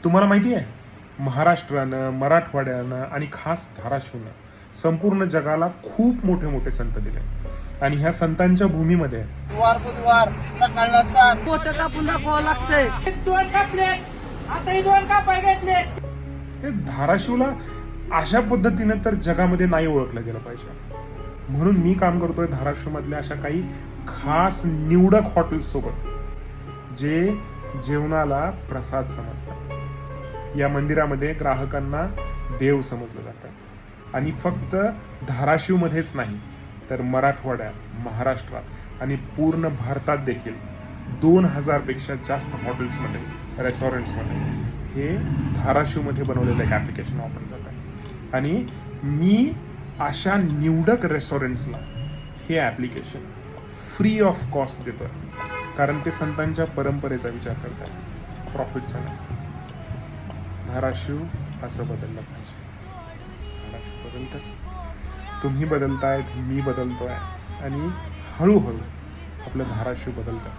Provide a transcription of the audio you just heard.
तुम्हाला माहिती आहे महाराष्ट्रानं, मराठवाड्यानं आणि खास धाराशिवनं संपूर्ण जगाला खूप मोठे मोठे संत दिले आणि ह्या संतांच्या भूमीमध्ये बुधवार बुधवार सकाळला 7 बोट कापून दाखवावं लागतंय. दोन कापले आता दोन कापाय घेतले. हे धाराशिवला अशा पद्धतीनं तर जगामध्ये नाही ओळखलं गेलं पाहिजे. म्हणून मी काम करतोय धाराशिवमधल्या अशा काही खास निवडक हॉटेल्स सोबत जे जेवणाला प्रसाद समजतात. या मंदिरामध्ये ग्राहकांना देव समजलं जातं आणि फक्त धाराशिवमध्येच नाही तर मराठवाड्यात, महाराष्ट्रात आणि पूर्ण भारतात देखील 2000 पेक्षा जास्त हॉटेल्समध्ये, रेस्टॉरंट्समध्ये हे धाराशिवमध्ये बनवलेलं एक ॲप्लिकेशन वापरलं जातं आहे. आणि मी अशा निवडक रेस्टॉरंट्सला हे ॲप्लिकेशन फ्री ऑफ कॉस्ट देतो आहे, कारण ते संतांच्या परंपरेचा विचार करतात, प्रॉफिटचा नाही. धाराशिव असं बदललं पाहिजे. धाराशिव बदलतं, तुम्ही बदलतायत, मी बदलतोय आणि हळूहळू आपलं धाराशिव बदलतं.